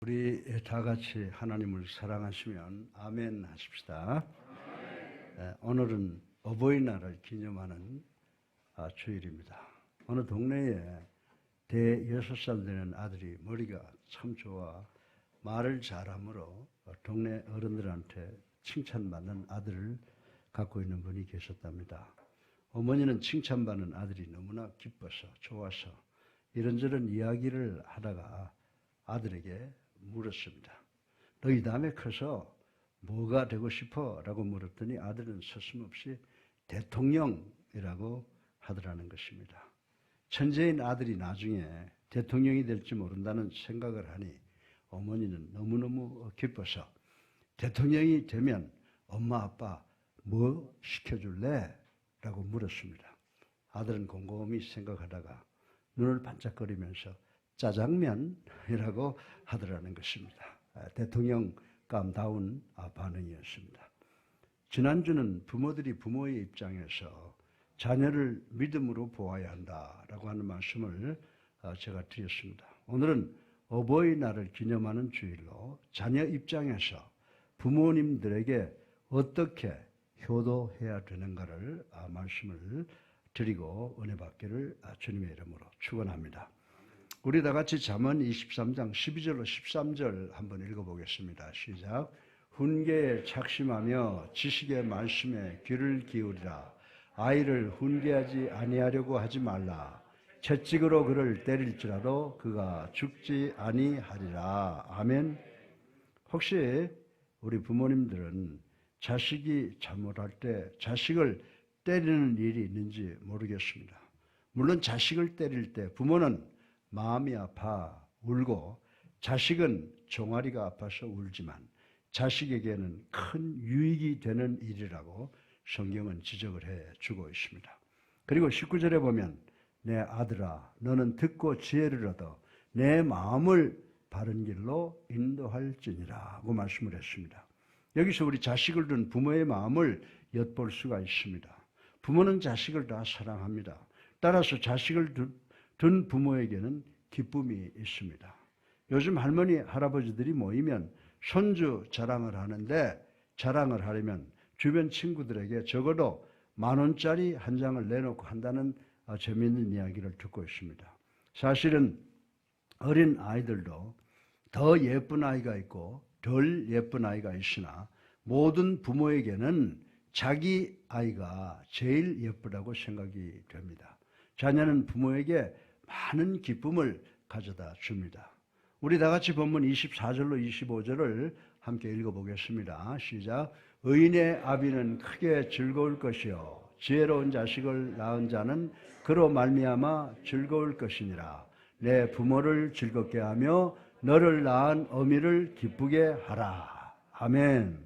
우리 다 같이 하나님을 사랑하시면 아멘 하십시다. 오늘은 어버이날을 기념하는 주일입니다. 어느 동네에 대 6살 되는 아들이 머리가 참 좋아 말을 잘하므로 동네 어른들한테 칭찬받는 아들을 갖고 있는 분이 계셨답니다. 어머니는 칭찬받는 아들이 너무나 기뻐서 좋아서 이런저런 이야기를 하다가 아들에게 물었습니다. 너희 다음에 커서 뭐가 되고 싶어? 라고 물었더니 아들은 서슴없이 대통령이라고 하더라는 것입니다. 천재인 아들이 나중에 대통령이 될지 모른다는 생각을 하니 어머니는 너무너무 기뻐서 대통령이 되면 엄마 아빠 뭐 시켜줄래? 라고 물었습니다. 아들은 곰곰이 생각하다가 눈을 반짝거리면서 짜장면이라고 하더라는 것입니다. 대통령감다운 반응이었습니다. 지난주는 부모들이 부모의 입장에서 자녀를 믿음으로 보아야 한다라고 하는 말씀을 제가 드렸습니다. 오늘은 어버이날을 기념하는 주일로 자녀 입장에서 부모님들에게 어떻게 효도해야 되는가를 말씀을 드리고 은혜 받기를 주님의 이름으로 축원합니다. 우리 다 같이 잠언 23장 12절로 13절 한번 읽어보겠습니다. 시작. 훈계에 착심하며 지식의 말씀에 귀를 기울이라. 아이를 훈계하지 아니하려고 하지 말라. 채찍으로 그를 때릴지라도 그가 죽지 아니하리라. 아멘. 혹시 우리 부모님들은 자식이 잘못할 때 자식을 때리는 일이 있는지 모르겠습니다. 물론 자식을 때릴 때 부모는 마음이 아파 울고 자식은 종아리가 아파서 울지만 자식에게는 큰 유익이 되는 일이라고 성경은 지적을 해주고 있습니다. 그리고 19절에 보면 내 아들아 너는 듣고 지혜를 얻어 내 마음을 바른 길로 인도할지니라고 말씀을 했습니다. 여기서 우리 자식을 둔 부모의 마음을 엿볼 수가 있습니다. 부모는 자식을 다 사랑합니다. 따라서 자식을 둔 부모에게는 기쁨이 있습니다. 요즘 할머니, 할아버지들이 모이면 손주 자랑을 하는데 자랑을 하려면 주변 친구들에게 적어도 10,000원짜리 한 장을 내놓고 한다는 재미있는 이야기를 듣고 있습니다. 사실은 어린 아이들도 더 예쁜 아이가 있고 덜 예쁜 아이가 있으나 모든 부모에게는 자기 아이가 제일 예쁘다고 생각이 됩니다. 자녀는 부모에게 많은 기쁨을 가져다 줍니다. 우리 다 같이 본문 24절로 25절을 함께 읽어보겠습니다. 시작. 의인의 아비는 크게 즐거울 것이요 지혜로운 자식을 낳은 자는 그로 말미암아 즐거울 것이니라. 내 부모를 즐겁게 하며 너를 낳은 어미를 기쁘게 하라. 아멘.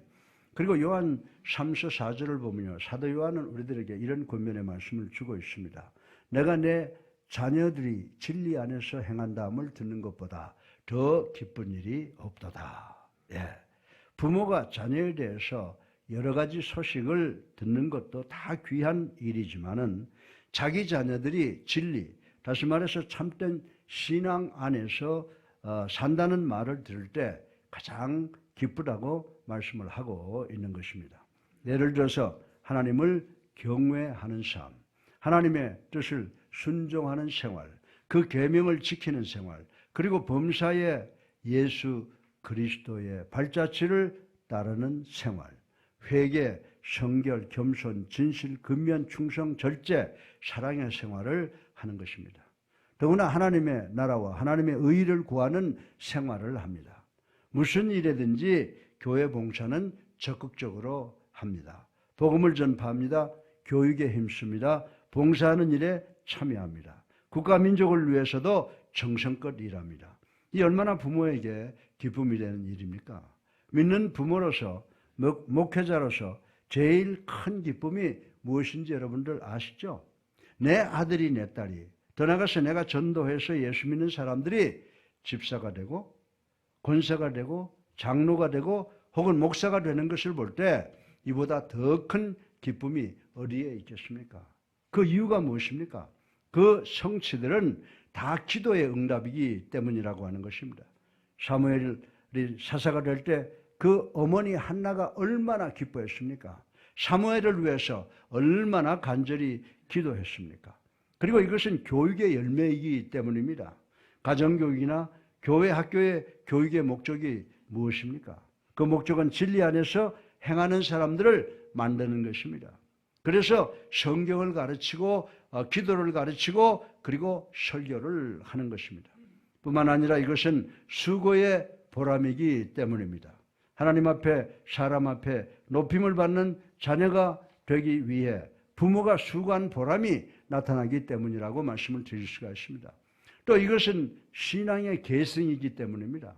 그리고 요한 3서 4절을 보면요. 사도 요한은 우리들에게 이런 권면의 말씀을 주고 있습니다. 내가 내 자녀들이 진리 안에서 행한다함을 듣는 것보다 더 기쁜 일이 없도다. 예. 부모가 자녀에 대해서 여러 가지 소식을 듣는 것도 다 귀한 일이지만은 자기 자녀들이 진리, 다시 말해서 참된 신앙 안에서 산다는 말을 들을 때 가장 기쁘다고 말씀을 하고 있는 것입니다. 예를 들어서 하나님을 경외하는 삶, 하나님의 뜻을 순종하는 생활, 그 계명을 지키는 생활, 그리고 범사에 예수 그리스도의 발자취를 따르는 생활, 회개, 성결, 겸손, 진실, 근면, 충성, 절제, 사랑의 생활을 하는 것입니다. 더구나 하나님의 나라와 하나님의 의를 구하는 생활을 합니다. 무슨 일이든지 교회 봉사는 적극적으로 합니다. 복음을 전파합니다. 교육에 힘씁니다. 봉사하는 일에 참여합니다. 국가 민족을 위해서도 정성껏 일합니다. 이 얼마나 부모에게 기쁨이 되는 일입니까? 믿는 부모로서 목회자로서 제일 큰 기쁨이 무엇인지 여러분들 아시죠? 내 아들이 내 딸이 더 나아가서 내가 전도해서 예수 믿는 사람들이 집사가 되고 권사가 되고 장로가 되고 혹은 목사가 되는 것을 볼 때 이보다 더 큰 기쁨이 어디에 있겠습니까? 그 이유가 무엇입니까? 그 성취들은 다 기도의 응답이기 때문이라고 하는 것입니다. 사무엘이 사사가 될 때 그 어머니 한나가 얼마나 기뻐했습니까? 사무엘을 위해서 얼마나 간절히 기도했습니까? 그리고 이것은 교육의 열매이기 때문입니다. 가정교육이나 교회 학교의 교육의 목적이 무엇입니까? 그 목적은 진리 안에서 행하는 사람들을 만드는 것입니다. 그래서 성경을 가르치고 기도를 가르치고 그리고 설교를 하는 것입니다. 뿐만 아니라 이것은 수고의 보람이기 때문입니다. 하나님 앞에 사람 앞에 높임을 받는 자녀가 되기 위해 부모가 수고한 보람이 나타나기 때문이라고 말씀을 드릴 수가 있습니다. 또 이것은 신앙의 계승이기 때문입니다.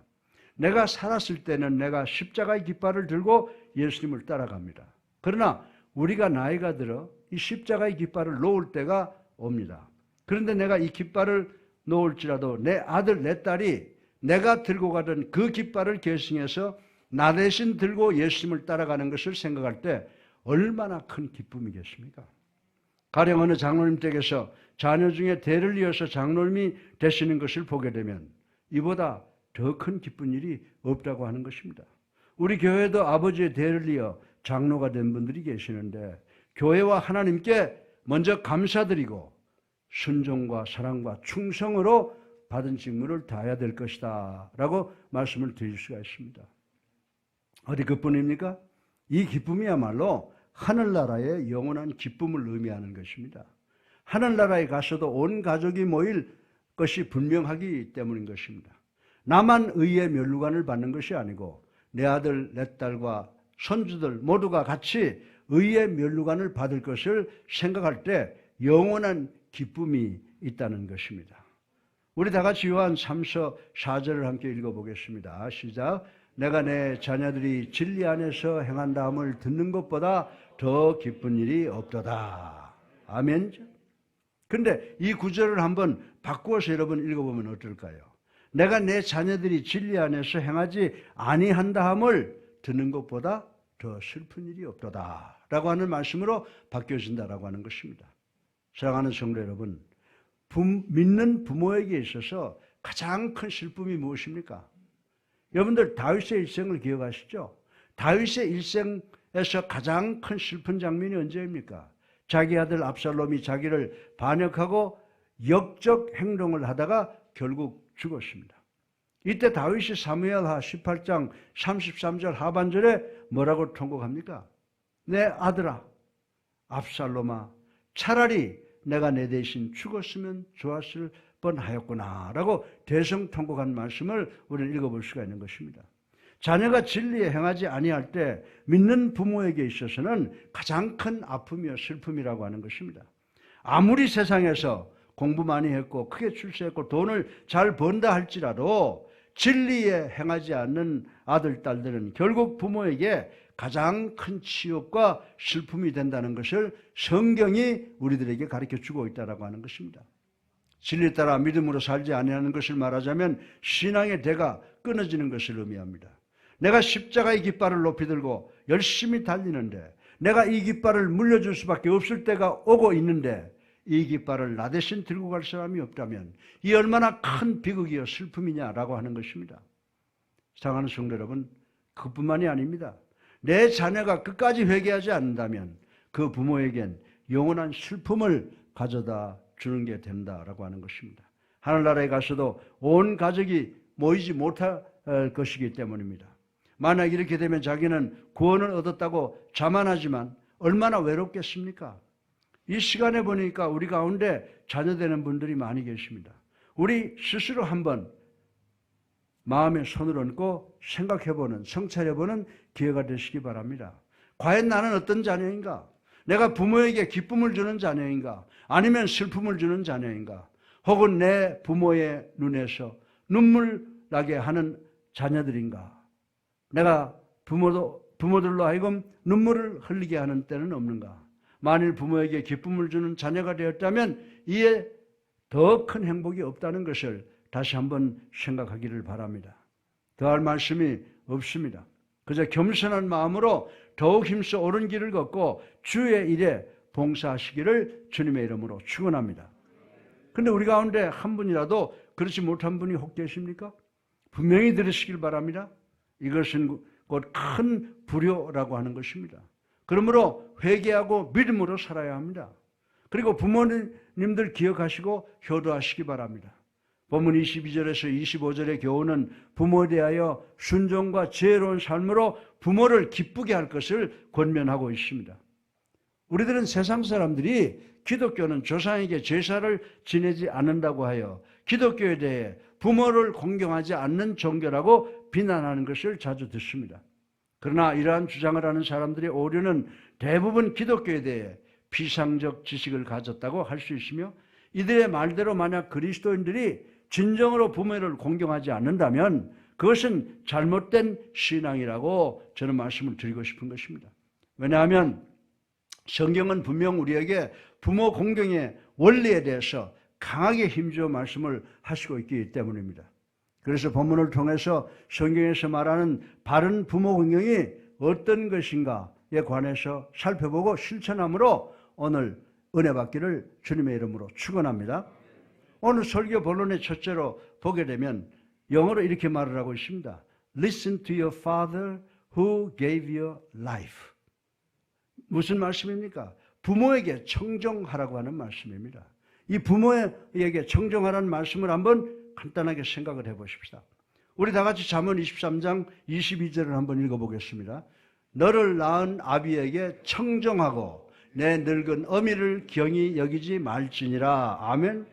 내가 살았을 때는 내가 십자가의 깃발을 들고 예수님을 따라갑니다. 그러나 우리가 나이가 들어 이 십자가의 깃발을 놓을 때가 옵니다. 그런데 내가 이 깃발을 놓을지라도 내 아들, 내 딸이 내가 들고 가던 그 깃발을 계승해서 나 대신 들고 예수님을 따라가는 것을 생각할 때 얼마나 큰 기쁨이겠습니까? 가령 어느 장로님 댁에서 자녀 중에 대를 이어서 장로님이 되시는 것을 보게 되면 이보다 더 큰 기쁜 일이 없다고 하는 것입니다. 우리 교회도 아버지의 대를 이어 장로가 된 분들이 계시는데 교회와 하나님께 먼저 감사드리고 순종과 사랑과 충성으로 받은 직무를 다해야 될 것이다 라고 말씀을 드릴 수가 있습니다. 어디 그뿐입니까? 이 기쁨이야말로 하늘나라의 영원한 기쁨을 의미하는 것입니다. 하늘나라에 가서도 온 가족이 모일 것이 분명하기 때문인 것입니다. 나만 의의 면류관을 받는 것이 아니고 내 아들, 내 딸과 손주들 모두가 같이 의의 면류관을 받을 것을 생각할 때 영원한 기쁨이 있다는 것입니다. 우리 다 같이 요한 3서 4절을 함께 읽어보겠습니다. 시작. 내가 내 자녀들이 진리 안에서 행한다함을 듣는 것보다 더 기쁜 일이 없도다. 아멘. 그런데 이 구절을 한번 바꾸어서 여러분 읽어보면 어떨까요? 내가 내 자녀들이 진리 안에서 행하지 아니한다함을 듣는 것보다 더 슬픈 일이 없도다 라고 하는 말씀으로 바뀌어진다라고 하는 것입니다. 사랑하는 성도 여러분, 믿는 부모에게 있어서 가장 큰 슬픔이 무엇입니까? 여러분들 다윗의 일생을 기억하시죠? 다윗의 일생에서 가장 큰 슬픈 장면이 언제입니까? 자기 아들 압살롬이 자기를 반역하고 역적 행동을 하다가 결국 죽었습니다. 이때 다윗이 사무엘하 18장 33절 하반절에 뭐라고 통곡합니까? 내 아들아 압살롬아 차라리 내가 내 대신 죽었으면 좋았을 뻔하였구나 라고 대성통곡한 말씀을 우리는 읽어볼 수가 있는 것입니다. 자녀가 진리에 행하지 아니할 때 믿는 부모에게 있어서는 가장 큰 아픔이요 슬픔이라고 하는 것입니다. 아무리 세상에서 공부 많이 했고 크게 출세했고 돈을 잘 번다 할지라도 진리에 행하지 않는 아들, 딸들은 결국 부모에게 가장 큰 치욕과 슬픔이 된다는 것을 성경이 우리들에게 가르쳐주고 있다고 하는 것입니다. 진리에 따라 믿음으로 살지 아니하는 것을 말하자면 신앙의 대가 끊어지는 것을 의미합니다. 내가 십자가의 깃발을 높이 들고 열심히 달리는데 내가 이 깃발을 물려줄 수밖에 없을 때가 오고 있는데 이 깃발을 나 대신 들고 갈 사람이 없다면 이 얼마나 큰 비극이요 슬픔이냐라고 하는 것입니다. 사랑하는 성도 여러분, 그뿐만이 아닙니다. 내 자녀가 끝까지 회개하지 않는다면 그 부모에겐 영원한 슬픔을 가져다 주는 게 된다라고 하는 것입니다. 하늘나라에 가서도 온 가족이 모이지 못할 것이기 때문입니다. 만약 이렇게 되면 자기는 구원을 얻었다고 자만하지만 얼마나 외롭겠습니까? 이 시간에 보니까 우리 가운데 자녀되는 분들이 많이 계십니다. 우리 스스로 한번 마음에 손을 얹고 생각해보는, 성찰해보는 기회가 되시기 바랍니다. 과연 나는 어떤 자녀인가? 내가 부모에게 기쁨을 주는 자녀인가? 아니면 슬픔을 주는 자녀인가? 혹은 내 부모의 눈에서 눈물 나게 하는 자녀들인가? 내가 부모들로 하여금 눈물을 흘리게 하는 때는 없는가? 만일 부모에게 기쁨을 주는 자녀가 되었다면 이에 더 큰 행복이 없다는 것을 다시 한번 생각하기를 바랍니다. 더할 말씀이 없습니다. 그저 겸손한 마음으로 더욱 힘써 옳은 길을 걷고 주의 일에 봉사하시기를 주님의 이름으로 축원합니다. 그런데 우리 가운데 한 분이라도 그렇지 못한 분이 혹 계십니까? 분명히 들으시길 바랍니다. 이것은 곧 큰 불효라고 하는 것입니다. 그러므로 회개하고 믿음으로 살아야 합니다. 그리고 부모님들 기억하시고 효도하시기 바랍니다. 본문 22절에서 25절의 교훈은 부모에 대하여 순종과 지혜로운 삶으로 부모를 기쁘게 할 것을 권면하고 있습니다. 우리들은 세상 사람들이 기독교는 조상에게 제사를 지내지 않는다고 하여 기독교에 대해 부모를 공경하지 않는 종교라고 비난하는 것을 자주 듣습니다. 그러나 이러한 주장을 하는 사람들의 오류는 대부분 기독교에 대해 비상적 지식을 가졌다고 할 수 있으며, 이들의 말대로 만약 그리스도인들이 진정으로 부모를 공경하지 않는다면 그것은 잘못된 신앙이라고 저는 말씀을 드리고 싶은 것입니다. 왜냐하면 성경은 분명 우리에게 부모 공경의 원리에 대해서 강하게 힘주어 말씀을 하시고 있기 때문입니다. 그래서 본문을 통해서 성경에서 말하는 바른 부모 공경이 어떤 것인가에 관해서 살펴보고 실천함으로 오늘 은혜 받기를 주님의 이름으로 축원합니다. 오늘 설교 본론의 첫째로 보게 되면 영어로 이렇게 말을 하고 있습니다. Listen to your father who gave you life. 무슨 말씀입니까? 부모에게 청정하라고 하는 말씀입니다. 이 부모에게 청정하라는 말씀을 한번 간단하게 생각을 해보십시다. 우리 다 같이 잠언 23장 22절을 한번 읽어보겠습니다. 너를 낳은 아비에게 청정하고 내 늙은 어미를 경히 여기지 말지니라. 아멘.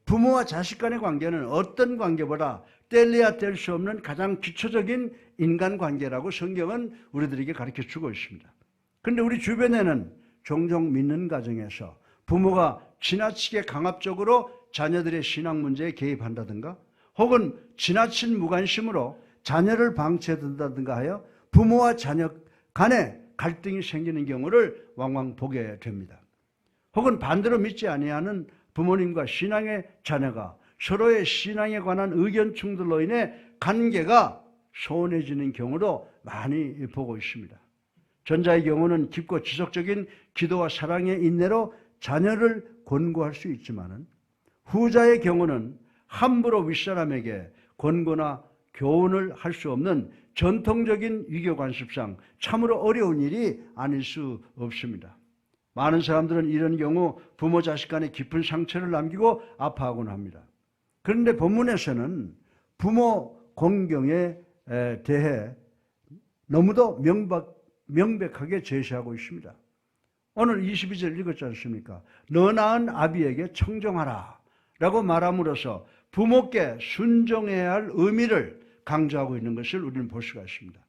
부모와 자식 간의 관계는 어떤 관계보다 뗄래야 뗄 수 없는 가장 기초적인 인간관계라고 성경은 우리들에게 가르쳐주고 있습니다. 그런데 우리 주변에는 종종 믿는 가정에서 부모가 지나치게 강압적으로 자녀들의 신앙 문제에 개입한다든가 혹은 지나친 무관심으로 자녀를 방치한다든가 하여 부모와 자녀 간에 갈등이 생기는 경우를 왕왕 보게 됩니다. 혹은 반대로 믿지 아니하는 부모님과 신앙의 자녀가 서로의 신앙에 관한 의견 충돌로 인해 관계가 소원해지는 경우도 많이 보고 있습니다. 전자의 경우는 깊고 지속적인 기도와 사랑의 인내로 자녀를 권고할 수 있지만 후자의 경우는 함부로 윗사람에게 권고나 교훈을 할 수 없는 전통적인 유교관습상 참으로 어려운 일이 아닐 수 없습니다. 많은 사람들은 이런 경우 부모 자식 간에 깊은 상처를 남기고 아파하곤 합니다. 그런데 본문에서는 부모 공경에 대해 너무도 명백하게 제시하고 있습니다. 오늘 22절 읽었지 않습니까? 너 낳은 아비에게 청정하라 라고 말함으로써 부모께 순종해야 할 의미를 강조하고 있는 것을 우리는 볼 수가 있습니다.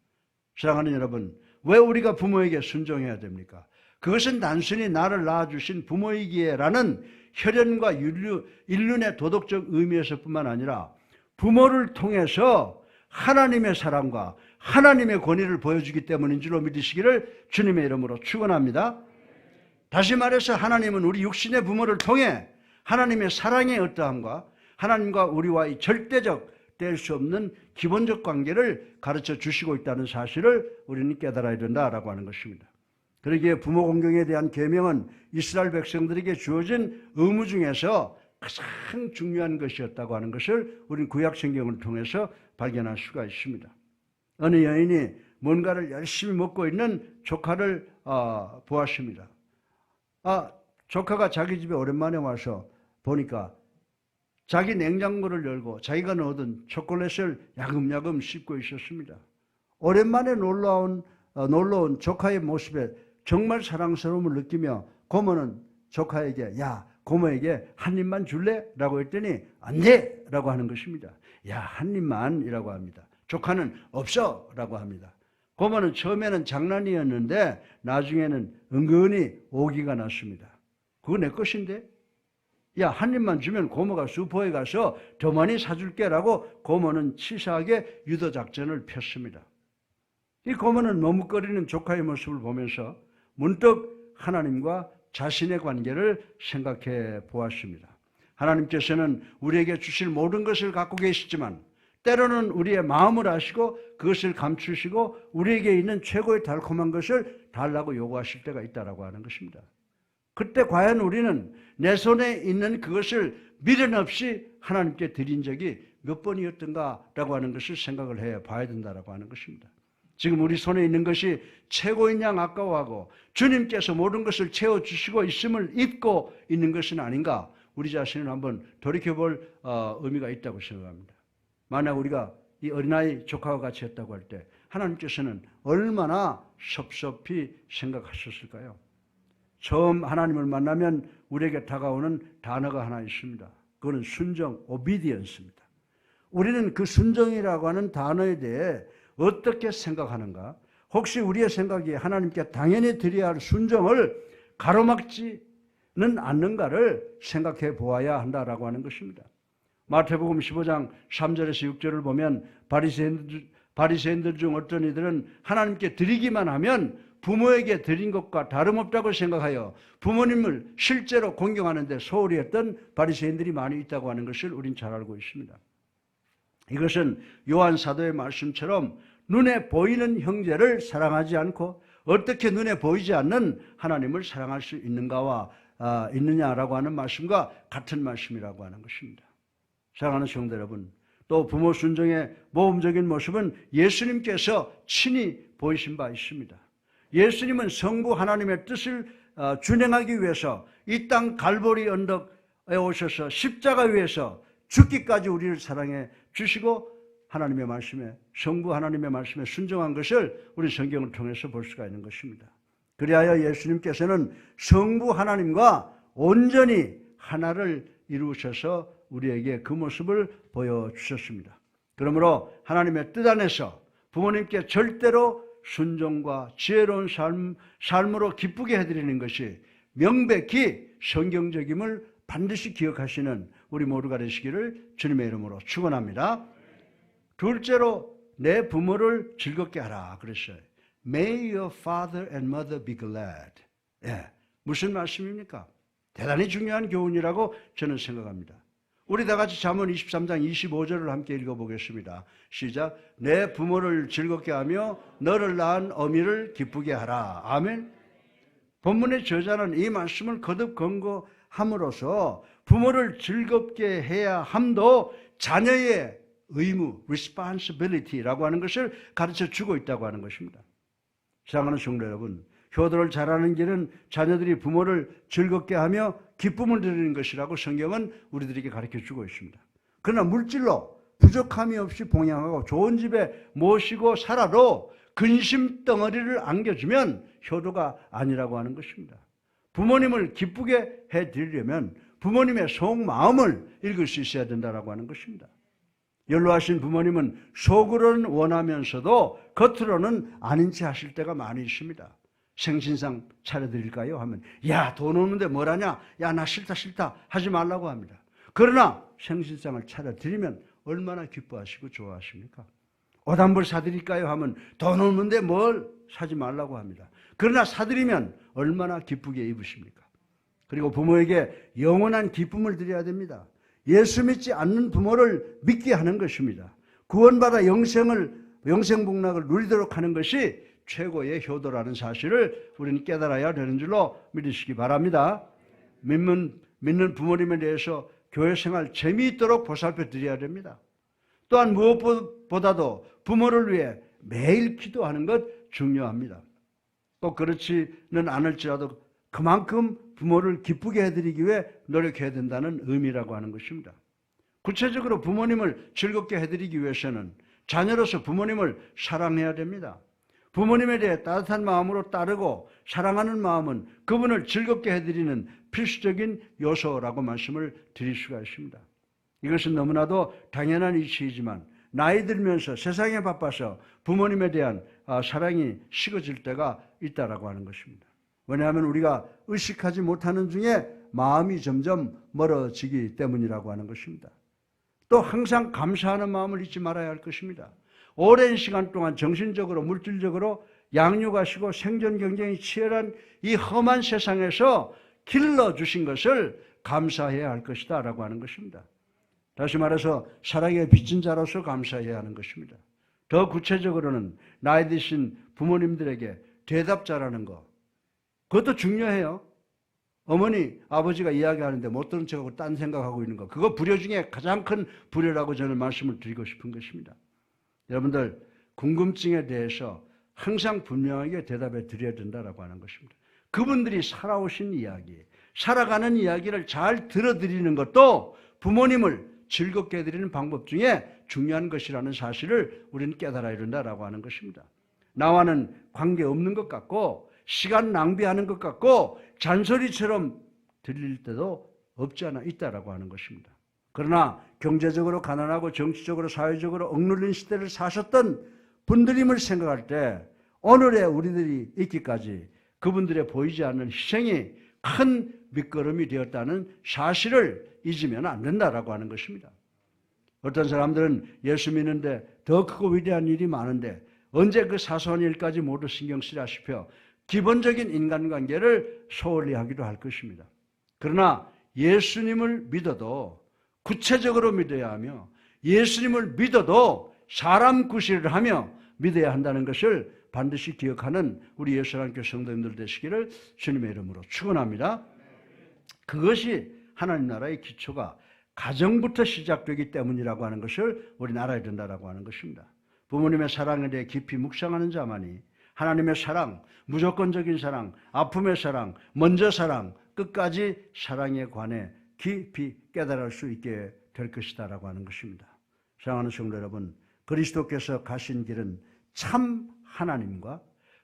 사랑하는 여러분, 왜 우리가 부모에게 순종해야 됩니까? 그것은 단순히 나를 낳아주신 부모이기에라는 혈연과 인륜의 도덕적 의미에서뿐만 아니라 부모를 통해서 하나님의 사랑과 하나님의 권위를 보여주기 때문인 줄로 믿으시기를 주님의 이름으로 축원합니다. 다시 말해서 하나님은 우리 육신의 부모를 통해 하나님의 사랑의 어떠함과 하나님과 우리와의 절대적 뗄 수 없는 기본적 관계를 가르쳐 주시고 있다는 사실을 우리는 깨달아야 된다라고 하는 것입니다. 그러기에 부모 공경에 대한 계명은 이스라엘 백성들에게 주어진 의무 중에서 가장 중요한 것이었다고 하는 것을 우리는 구약 성경을 통해서 발견할 수가 있습니다. 어느 여인이 뭔가를 열심히 먹고 있는 조카를 보았습니다. 조카가 자기 집에 오랜만에 와서 보니까 자기 냉장고를 열고 자기가 넣어둔 초콜릿을 야금야금 씹고 있었습니다. 오랜만에 놀러온 조카의 모습에 정말 사랑스러움을 느끼며 고모는 조카에게 야 고모에게 한 입만 줄래? 라고 했더니 안 돼! 라고 하는 것입니다. 야 한 입만 이라고 합니다. 조카는 없어! 라고 합니다. 고모는 처음에는 장난이었는데 나중에는 은근히 오기가 났습니다. 그거 내 것인데? 야 한 입만 주면 고모가 슈퍼에 가서 더 많이 사줄게 라고 고모는 치사하게 유도작전을 폈습니다. 이 고모는 머뭇거리는 조카의 모습을 보면서 문득 하나님과 자신의 관계를 생각해 보았습니다. 하나님께서는 우리에게 주실 모든 것을 갖고 계시지만 때로는 우리의 마음을 아시고 그것을 감추시고 우리에게 있는 최고의 달콤한 것을 달라고 요구하실 때가 있다고 하는 것입니다. 그때 과연 우리는 내 손에 있는 그것을 미련 없이 하나님께 드린 적이 몇 번이었던가라고 하는 것을 생각을 해 봐야 된다라고 하는 것입니다. 지금 우리 손에 있는 것이 최고인 양 아까워하고 주님께서 모든 것을 채워주시고 있음을 잊고 있는 것은 아닌가, 우리 자신을 한번 돌이켜볼 의미가 있다고 생각합니다. 만약 우리가 이 어린아이 조카와 같이 했다고 할 때 하나님께서는 얼마나 섭섭히 생각하셨을까요? 처음 하나님을 만나면 우리에게 다가오는 단어가 하나 있습니다. 그거는 순종, obedience입니다. 우리는 그 순종이라고 하는 단어에 대해 어떻게 생각하는가? 혹시 우리의 생각이 하나님께 당연히 드려야 할 순종을 가로막지는 않는가를 생각해 보아야 한다라고 하는 것입니다. 마태복음 15장 3절에서 6절을 보면 바리새인들 중 어떤 이들은 하나님께 드리기만 하면 부모에게 드린 것과 다름없다고 생각하여 부모님을 실제로 공경하는데 소홀히 했던 바리새인들이 많이 있다고 하는 것을 우린 잘 알고 있습니다. 이것은 요한 사도의 말씀처럼 눈에 보이는 형제를 사랑하지 않고 어떻게 눈에 보이지 않는 하나님을 사랑할 수 있느냐라고 하는 말씀과 같은 말씀이라고 하는 것입니다. 사랑하는 성도 여러분, 또 부모 순종의 모범적인 모습은 예수님께서 친히 보이신 바 있습니다. 예수님은 성부 하나님의 뜻을 준행하기 위해서 이 땅 갈보리 언덕에 오셔서 십자가 위에서 죽기까지 우리를 사랑해 주시고 하나님의 말씀에, 성부 하나님의 말씀에 순종한 것을 우리 성경을 통해서 볼 수가 있는 것입니다. 그리하여 예수님께서는 성부 하나님과 온전히 하나를 이루셔서 우리에게 그 모습을 보여주셨습니다. 그러므로 하나님의 뜻 안에서 부모님께 절대로 순종과 지혜로운 삶으로 기쁘게 해드리는 것이 명백히 성경적임을 반드시 기억하시는 우리 모두가 되시기를 주님의 이름으로 축원합니다. 둘째로 내 부모를 즐겁게 하라 그랬어요. May your father and mother be glad. 무슨 말씀입니까? 대단히 중요한 교훈이라고 저는 생각합니다. 우리 다 같이 잠언 23장 25절을 함께 읽어보겠습니다. 시작. 내 부모를 즐겁게 하며 너를 낳은 어미를 기쁘게 하라. 아멘. 본문의 저자는 이 말씀을 거듭 권고함으로써 부모를 즐겁게 해야 함도 자녀의 의무, responsibility라고 하는 것을 가르쳐 주고 있다고 하는 것입니다. 사랑하는 성도 여러분, 효도를 잘하는 길은 자녀들이 부모를 즐겁게 하며 기쁨을 드리는 것이라고 성경은 우리들에게 가르쳐 주고 있습니다. 그러나 물질로 부족함이 없이 봉양하고 좋은 집에 모시고 살아도 근심 덩어리를 안겨주면 효도가 아니라고 하는 것입니다. 부모님을 기쁘게 해드리려면 부모님의 속마음을 읽을 수 있어야 된다고 하는 것입니다. 연로하신 부모님은 속으로는 원하면서도 겉으로는 아닌 체 하실 때가 많이 있습니다. 생신상 차려드릴까요? 하면 야, 돈 없는데 뭘 하냐? 야, 나 싫다 하지 말라고 합니다. 그러나 생신상을 차려드리면 얼마나 기뻐하시고 좋아하십니까? 옷 한 벌 사드릴까요? 하면 돈 없는데 뭘 사지 말라고 합니다. 그러나 사드리면 얼마나 기쁘게 입으십니까? 그리고 부모에게 영원한 기쁨을 드려야 됩니다. 예수 믿지 않는 부모를 믿게 하는 것입니다. 구원받아 영생복락을 누리도록 하는 것이 최고의 효도라는 사실을 우리는 깨달아야 되는 줄로 믿으시기 바랍니다. 믿는 부모님에 대해서 교회생활 재미있도록 보살펴 드려야 됩니다. 또한 무엇보다도 부모를 위해 매일 기도하는 것 중요합니다. 꼭 그렇지는 않을지라도 그만큼 부모를 기쁘게 해드리기 위해 노력해야 된다는 의미라고 하는 것입니다. 구체적으로 부모님을 즐겁게 해드리기 위해서는 자녀로서 부모님을 사랑해야 됩니다. 부모님에 대해 따뜻한 마음으로 따르고 사랑하는 마음은 그분을 즐겁게 해드리는 필수적인 요소라고 말씀을 드릴 수가 있습니다. 이것은 너무나도 당연한 이치이지만 나이 들면서 세상에 바빠서 부모님에 대한 사랑이 식어질 때가 있다라고 하는 것입니다. 왜냐하면 우리가 의식하지 못하는 중에 마음이 점점 멀어지기 때문이라고 하는 것입니다. 또 항상 감사하는 마음을 잊지 말아야 할 것입니다. 오랜 시간 동안 정신적으로 물질적으로 양육하시고 생존 경쟁이 치열한 이 험한 세상에서 길러주신 것을 감사해야 할 것이다 라고 하는 것입니다. 다시 말해서 사랑의 빚진 자로서 감사해야 하는 것입니다. 더 구체적으로는 나이 드신 부모님들에게 대답 잘하는 것, 그것도 중요해요. 어머니, 아버지가 이야기하는데 못 들은 척하고 딴 생각하고 있는 거, 그거 불효 중에 가장 큰 불효라고 저는 말씀을 드리고 싶은 것입니다. 여러분들, 궁금증에 대해서 항상 분명하게 대답해 드려야 된다라고 하는 것입니다. 그분들이 살아오신 이야기, 살아가는 이야기를 잘 들어드리는 것도 부모님을 즐겁게 해드리는 방법 중에 중요한 것이라는 사실을 우리는 깨달아야 된다라고 하는 것입니다. 나와는 관계없는 것 같고 시간 낭비하는 것 같고 잔소리처럼 들릴 때도 없지 않아 있다라고 하는 것입니다. 그러나 경제적으로 가난하고 정치적으로 사회적으로 억눌린 시대를 사셨던 분들임을 생각할 때 오늘의 우리들이 있기까지 그분들의 보이지 않는 희생이 큰 밑거름이 되었다는 사실을 잊으면 안 된다라고 하는 것입니다. 어떤 사람들은 예수 믿는데 더 크고 위대한 일이 많은데 언제 그 사소한 일까지 모두 신경 쓰라 싶어 기본적인 인간관계를 소홀히 하기도 할 것입니다. 그러나 예수님을 믿어도 구체적으로 믿어야 하며 예수님을 믿어도 사람 구실을 하며 믿어야 한다는 것을 반드시 기억하는 우리 예수님께 성도님들 되시기를 주님의 이름으로 축원합니다. 그것이 하나님 나라의 기초가 가정부터 시작되기 때문이라고 하는 것을 우리 알아야 된다라고 하는 것입니다. 부모님의 사랑에 대해 깊이 묵상하는 자만이 하나님의 사랑, 무조건적인 사랑, 아픔의 사랑, 먼저 사랑, 끝까지 사랑에 관해 깊이 깨달을 수 있게 될 것이다라고 하는 것입니다. 사랑하는 성도 여러분, 그리스도께서 가신 길은 참 하나님과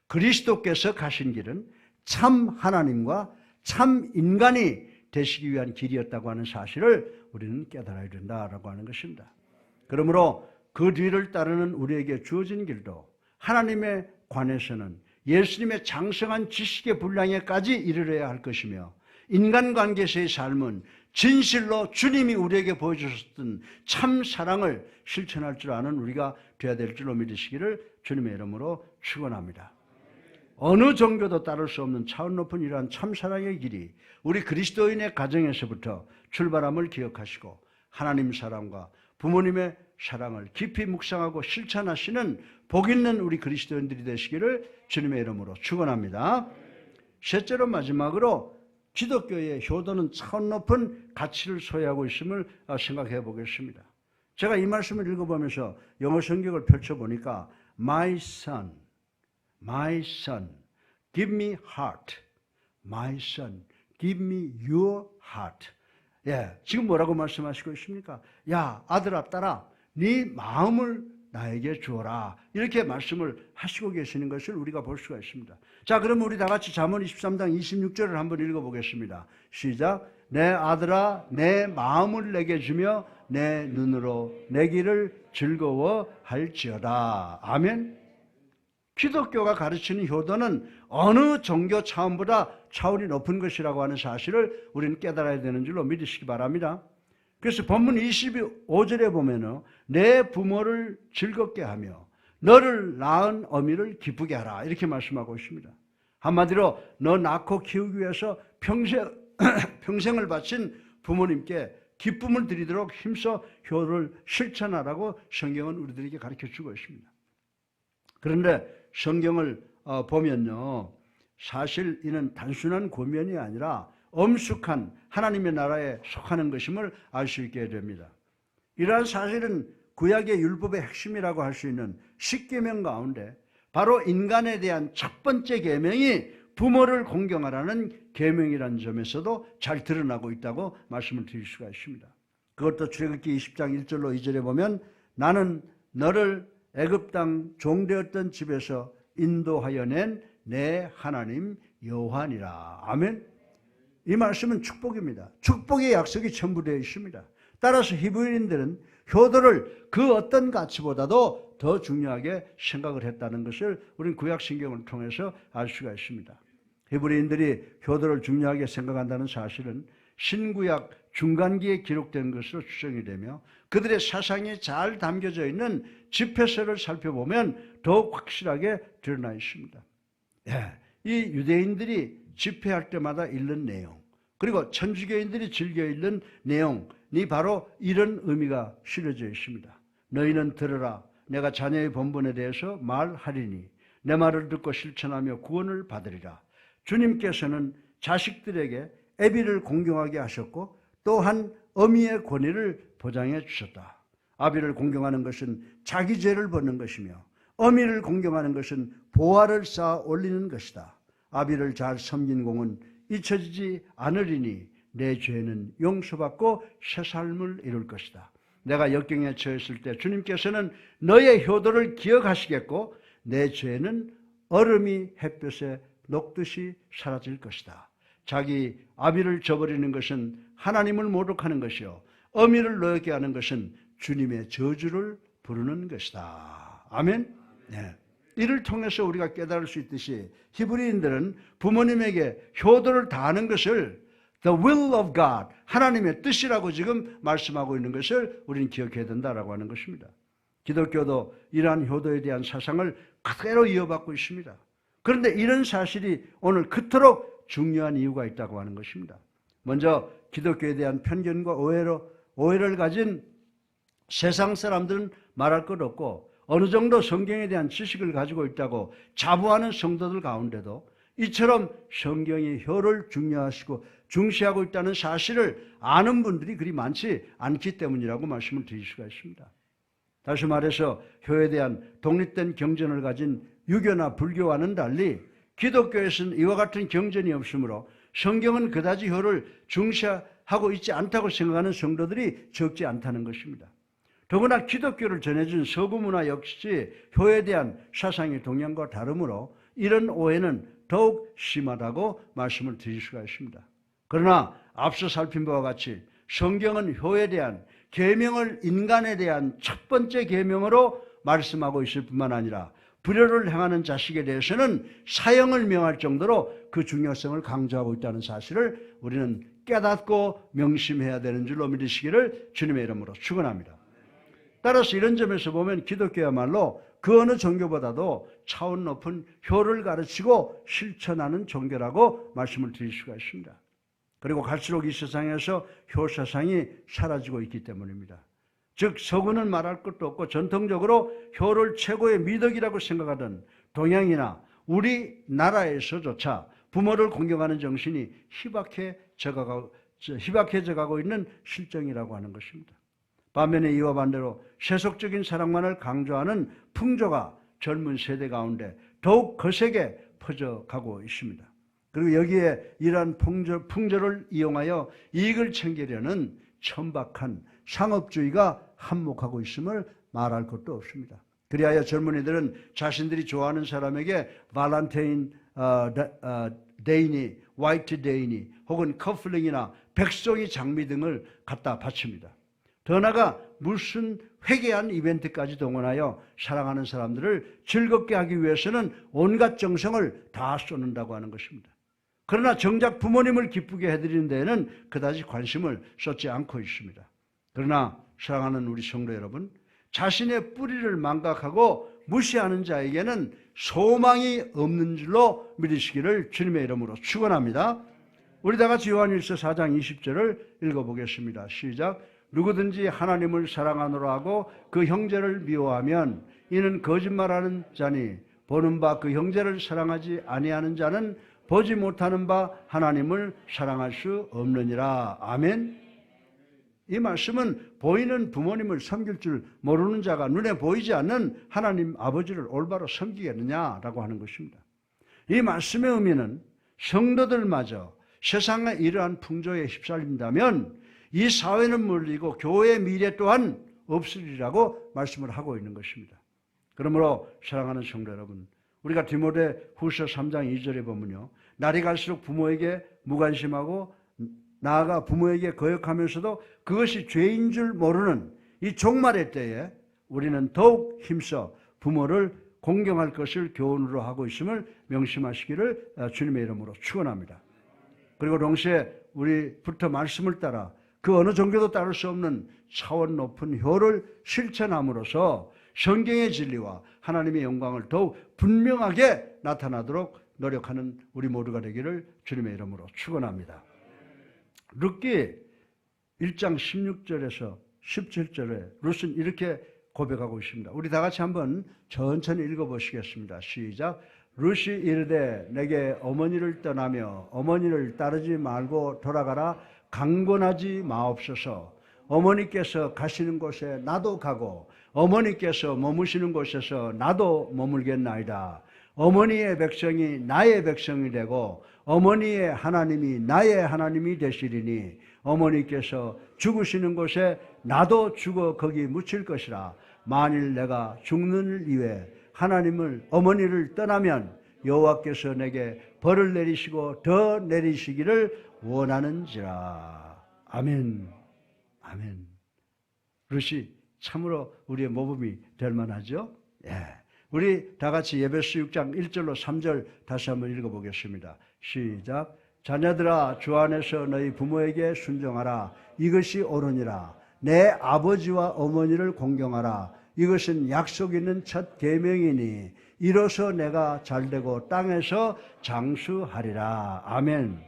그리스도께서 가신 길은 참 하나님과 참 인간이 되시기 위한 길이었다고 하는 사실을 우리는 깨달아야 된다라고 하는 것입니다. 그러므로 그 뒤를 따르는 우리에게 주어진 길도 하나님에 관해서는 예수님의 장성한 지식의 분량에까지 이르러야 할 것이며 인간관계에서의 삶은 진실로 주님이 우리에게 보여주셨던 참 사랑을 실천할 줄 아는 우리가 되어야 될 줄로 믿으시기를 주님의 이름으로 축원합니다. 어느 종교도 따를 수 없는 차원 높은 이러한 참사랑의 길이 우리 그리스도인의 가정에서부터 출발함을 기억하시고 하나님 사랑과 부모님의 사랑을 깊이 묵상하고 실천하시는 복 있는 우리 그리스도인들이 되시기를 주님의 이름으로 축원합니다. 셋째로 마지막으로 기독교의 효도는 차원 높은 가치를 소유하고 있음을 생각해 보겠습니다. 제가 이 말씀을 읽어보면서 영어 성경을 펼쳐보니까 My son, my son, give me heart. My son, give me your heart. 예, 지금 뭐라고 말씀하시고 있습니까? 야, 아들아, 딸아, 네 마음을 나에게 주어라. 이렇게 말씀을 하시고 계시는 것을 우리가 볼 수가 있습니다. 자, 그러면 우리 다 같이 잠언 23장 26절을 한번 읽어보겠습니다. 시작. 내 아들아, 내 마음을 내게 주며 내 눈으로 내 길을 즐거워할지어다. 아멘. 기독교가 가르치는 효도는 어느 종교 차원보다 차원이 높은 것이라고 하는 사실을 우리는 깨달아야 되는 줄로 믿으시기 바랍니다. 그래서 본문 25절에 보면은 내 부모를 즐겁게 하며 너를 낳은 어미를 기쁘게 하라 이렇게 말씀하고 있습니다. 한마디로 너 낳고 키우기 위해서 평생을 바친 부모님께 기쁨을 드리도록 힘써 효도를 실천하라고 성경은 우리들에게 가르쳐주고 있습니다. 그런데 성경을 보면요, 사실 이는 단순한 고면이 아니라 엄숙한 하나님의 나라에 속하는 것임을 알 수 있게 됩니다. 이러한 사실은 구약의 율법의 핵심이라고 할 수 있는 10계명 가운데 바로 인간에 대한 첫 번째 계명이 부모를 공경하라는 계명이라는 점에서도 잘 드러나고 있다고 말씀을 드릴 수가 있습니다. 그것도 출애굽기 20장 1절로 2절에 보면 나는 너를 애굽 땅 종되었던 집에서 인도하여 낸 내 하나님 여호와니라. 아멘. 이 말씀은 축복입니다. 축복의 약속이 첨부되어 있습니다. 따라서 히브리인들은 효도를 그 어떤 가치보다도 더 중요하게 생각을 했다는 것을 우리는 구약 성경을 통해서 알 수가 있습니다. 히브리인들이 효도를 중요하게 생각한다는 사실은 신구약 중간기에 기록된 것으로 추정이 되며 그들의 사상이 잘 담겨져 있는 집회서를 살펴보면 더욱 확실하게 드러나 있습니다. 예, 이 유대인들이 집회할 때마다 읽는 내용, 그리고 천주교인들이 즐겨 읽는 내용이 바로 이런 의미가 실려져 있습니다. 너희는 들으라. 내가 자녀의 본분에 대해서 말하리니 내 말을 듣고 실천하며 구원을 받으리라. 주님께서는 자식들에게 아비를 공경하게 하셨고 또한 어미의 권위를 보장해 주셨다. 아비를 공경하는 것은 자기 죄를 벗는 것이며 어미를 공경하는 것은 보화를 쌓아 올리는 것이다. 아비를 잘 섬긴 공은 잊혀지지 않으리니 내 죄는 용서받고 새 삶을 이룰 것이다. 내가 역경에 처했을 때 주님께서는 너의 효도를 기억하시겠고 내 죄는 얼음이 햇볕에 녹듯이 사라질 것이다. 자기 아비를 저버리는 것은 하나님을 모독하는 것이요 어미를 노엽게 하는 것은 주님의 저주를 부르는 것이다. 아멘. 네. 이를 통해서 우리가 깨달을 수 있듯이 히브리인들은 부모님에게 효도를 다하는 것을 The will of God, 하나님의 뜻이라고 지금 말씀하고 있는 것을 우리는 기억해야 된다라고 하는 것입니다. 기독교도 이러한 효도에 대한 사상을 그대로 이어받고 있습니다. 그런데 이런 사실이 오늘 그토록 중요한 이유가 있다고 하는 것입니다. 먼저 기독교에 대한 편견과 오해를 가진 세상 사람들은 말할 것 없고 어느 정도 성경에 대한 지식을 가지고 있다고 자부하는 성도들 가운데도 이처럼 성경이 효를 중시하고 있다는 사실을 아는 분들이 그리 많지 않기 때문이라고 말씀을 드릴 수가 있습니다. 다시 말해서 효에 대한 독립된 경전을 가진 유교나 불교와는 달리 기독교에서는 이와 같은 경전이 없으므로 성경은 그다지 효를 중시하고 있지 않다고 생각하는 성도들이 적지 않다는 것입니다. 더구나 기독교를 전해준 서구 문화 역시 효에 대한 사상의 동향과 다르므로 이런 오해는 더욱 심하다고 말씀을 드릴 수가 있습니다. 그러나 앞서 살핀 바와 같이 성경은 효에 대한 계명을 인간에 대한 첫 번째 계명으로 말씀하고 있을 뿐만 아니라 불효를 행하는 자식에 대해서는 사형을 명할 정도로 그 중요성을 강조하고 있다는 사실을 우리는 깨닫고 명심해야 되는 줄로 믿으시기를 주님의 이름으로 축원합니다. 따라서 이런 점에서 보면 기독교야말로 그 어느 종교보다도 차원 높은 효를 가르치고 실천하는 종교라고 말씀을 드릴 수가 있습니다. 그리고 갈수록 이 세상에서 효 세상이 사라지고 있기 때문입니다. 즉 서구는 말할 것도 없고 전통적으로 효를 최고의 미덕이라고 생각하던 동양이나 우리나라에서조차 부모를 공경하는 정신이 희박해져 가고 있는 실정이라고 하는 것입니다. 반면에 이와 반대로 세속적인 사랑만을 강조하는 풍조가 젊은 세대 가운데 더욱 거세게 퍼져가고 있습니다. 그리고 여기에 이러한 풍조를 이용하여 이익을 챙기려는 천박한 상업주의가 한몫하고 있음을 말할 것도 없습니다. 그리하여 젊은이들은 자신들이 좋아하는 사람에게 발렌타인 데이니, 화이트 데이니 혹은 커플링이나 백송이 장미 등을 갖다 바칩니다. 더 나아가 무슨 회개한 이벤트까지 동원하여 사랑하는 사람들을 즐겁게 하기 위해서는 온갖 정성을 다 쏟는다고 하는 것입니다. 그러나 정작 부모님을 기쁘게 해드리는 데에는 그다지 관심을 쏟지 않고 있습니다. 그러나 사랑하는 우리 성도 여러분, 자신의 뿌리를 망각하고 무시하는 자에게는 소망이 없는 줄로 믿으시기를 주님의 이름으로 축원합니다. 우리 다 같이 요한일서 4장 20절을 읽어보겠습니다. 시작. 누구든지 하나님을 사랑하노라 하고 그 형제를 미워하면 이는 거짓말하는 자니 보는 바 그 형제를 사랑하지 아니하는 자는 보지 못하는 바 하나님을 사랑할 수 없느니라. 아멘. 이 말씀은 보이는 부모님을 섬길 줄 모르는 자가 눈에 보이지 않는 하나님 아버지를 올바로 섬기겠느냐라고 하는 것입니다. 이 말씀의 의미는 성도들마저 세상의 이러한 풍조에 휩쓸린다면 이 사회는 물리고 교회의 미래 또한 없으리라고 말씀을 하고 있는 것입니다. 그러므로 사랑하는 성도 여러분, 우리가 디모데 후서 3장 2절에 보면요, 날이 갈수록 부모에게 무관심하고 나아가 부모에게 거역하면서도 그것이 죄인 줄 모르는 이 종말의 때에 우리는 더욱 힘써 부모를 공경할 것을 교훈으로 하고 있음을 명심하시기를 주님의 이름으로 축원합니다. 그리고 동시에 우리부터 말씀을 따라 그 어느 종교도 따를 수 없는 차원 높은 효를 실천함으로써 성경의 진리와 하나님의 영광을 더욱 분명하게 나타나도록 노력하는 우리 모두가 되기를 주님의 이름으로 축원합니다. 룻기 1장 16절에서 17절에 룻은 이렇게 고백하고 있습니다. 우리 다 같이 한번 천천히 읽어보시겠습니다. 시작. 룻이 이르되 내게 어머니를 떠나며 어머니를 따르지 말고 돌아가라 강권하지 마옵소서. 어머니께서 가시는 곳에 나도 가고 어머니께서 머무시는 곳에서 나도 머물겠나이다. 어머니의 백성이 나의 백성이 되고 어머니의 하나님이 나의 하나님이 되시리니 어머니께서 죽으시는 곳에 나도 죽어 거기 묻힐 것이라. 만일 내가 죽는 이외에 하나님을 어머니를 떠나면 여호와께서 내게 벌을 내리시고 더 내리시기를 원하는지라. 아멘. 아멘. 룻이 참으로 우리의 모범이 될 만하죠? 예. 우리 다 같이 에베소 6장 1절로 3절 다시 한번 읽어보겠습니다. 시작. 자녀들아 주 안에서 너희 부모에게 순종하라. 이것이 옳으니라. 내 아버지와 어머니를 공경하라. 이것은 약속 있는 첫 계명이니 이로써 내가 잘되고 땅에서 장수하리라. 아멘.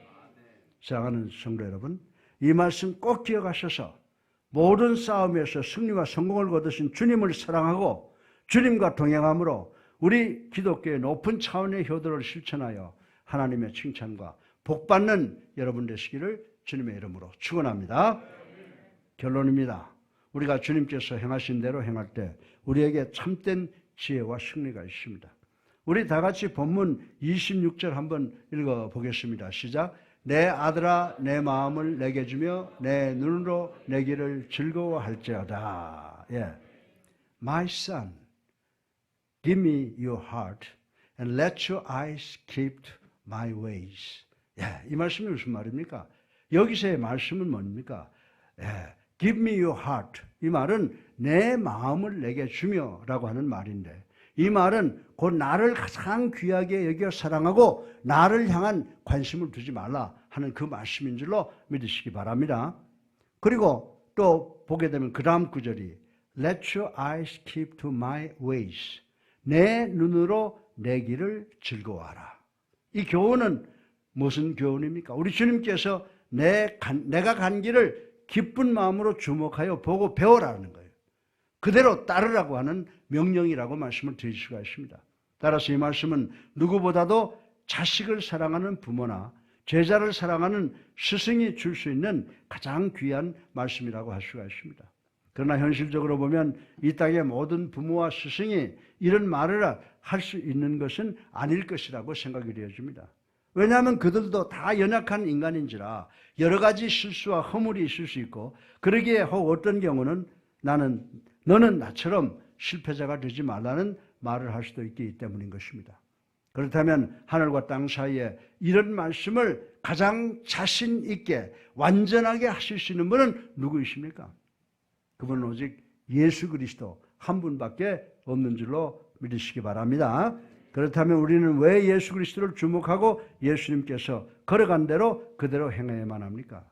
사랑하는 성도 여러분, 이 말씀 꼭 기억하셔서 모든 싸움에서 승리와 성공을 거두신 주님을 사랑하고 주님과 동행함으로 우리 기독교의 높은 차원의 효도를 실천하여 하나님의 칭찬과 복받는 여러분 되시기를 주님의 이름으로 축원합니다. 결론입니다. 우리가 주님께서 행하신 대로 행할 때 우리에게 참된 지혜와 승리가 있습니다. 우리 다 같이 본문 26절 한번 읽어보겠습니다. 시작. 내 아들아 내 마음을 내게 주며 내 눈으로 내 길을 즐거워할지어다. 예. My son, give me your heart and let your eyes keep my ways. 예, 이 말씀이 무슨 말입니까? 여기서의 말씀은 뭡니까? 예, give me your heart. 이 말은 내 마음을 내게 주며 라고 하는 말인데 이 말은 곧 나를 가장 귀하게 여겨 사랑하고 나를 향한 관심을 두지 말라 하는 그 말씀인 줄로 믿으시기 바랍니다. 그리고 또 보게 되면 그 다음 구절이 Let your eyes keep to my ways. 내 눈으로 내 길을 즐거워하라. 이 교훈은 무슨 교훈입니까? 우리 주님께서 내가 간 길을 기쁜 마음으로 주목하여 보고 배우라는 거예요. 그대로 따르라고 하는 명령이라고 말씀을 드릴 수가 있습니다. 따라서 이 말씀은 누구보다도 자식을 사랑하는 부모나 제자를 사랑하는 스승이 줄 수 있는 가장 귀한 말씀이라고 할 수가 있습니다. 그러나 현실적으로 보면 이 땅의 모든 부모와 스승이 이런 말을 할 수 있는 것은 아닐 것이라고 생각이 되어집니다. 왜냐하면 그들도 다 연약한 인간인지라 여러 가지 실수와 허물이 있을 수 있고 그러기에 혹 어떤 경우는 너는 나처럼 실패자가 되지 말라는 말을 할 수도 있기 때문인 것입니다. 그렇다면 하늘과 땅 사이에 이런 말씀을 가장 자신 있게 완전하게 하실 수 있는 분은 누구이십니까? 그분은 오직 예수 그리스도 한 분밖에 없는 줄로 믿으시기 바랍니다. 그렇다면 우리는 왜 예수 그리스도를 주목하고 예수님께서 걸어간 대로 그대로 행해야만 합니까?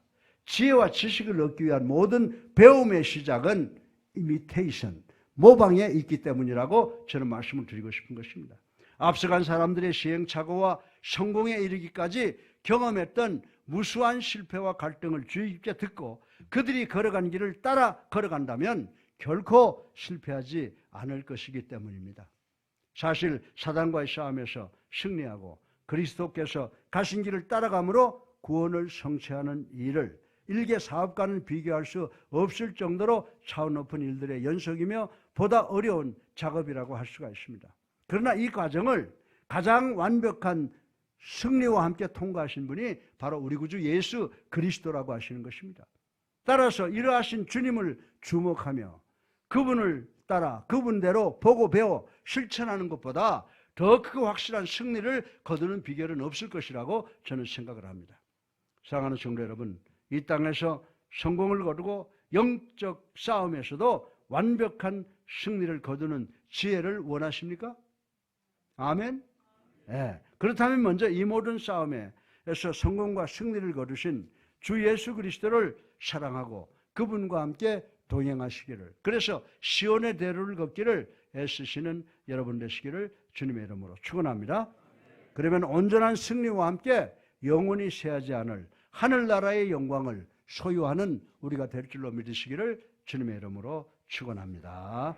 지혜와 지식을 얻기 위한 모든 배움의 시작은 imitation, 모방에 있기 때문이라고 저는 말씀을 드리고 싶은 것입니다. 앞서간 사람들의 시행착오와 성공에 이르기까지 경험했던 무수한 실패와 갈등을 주의 깊게 듣고 그들이 걸어간 길을 따라 걸어간다면 결코 실패하지 않을 것이기 때문입니다. 사실 사단과의 싸움에서 승리하고 그리스도께서 가신 길을 따라감으로 구원을 성취하는 일을 일개 사업과는 비교할 수 없을 정도로 차원 높은 일들의 연속이며 보다 어려운 작업이라고 할 수가 있습니다. 그러나 이 과정을 가장 완벽한 승리와 함께 통과하신 분이 바로 우리 구주 예수 그리스도라고 하시는 것입니다. 따라서 이러하신 주님을 주목하며 그분을 따라 그분대로 보고 배워 실천하는 것보다 더 크고 확실한 승리를 거두는 비결은 없을 것이라고 저는 생각을 합니다. 사랑하는 성도 여러분, 이 땅에서 성공을 거두고 영적 싸움에서도 완벽한 승리를 거두는 지혜를 원하십니까? 아멘? 네. 그렇다면 먼저 이 모든 싸움에서 성공과 승리를 거두신 주 예수 그리스도를 사랑하고 그분과 함께 동행하시기를, 그래서 시온의 대로를 걷기를 애쓰시는 여러분 되시기를 주님의 이름으로 축원합니다. 그러면 온전한 승리와 함께 영원히 쇠하지 않을 하늘나라의 영광을 소유하는 우리가 될 줄로 믿으시기를 주님의 이름으로 축원합니다.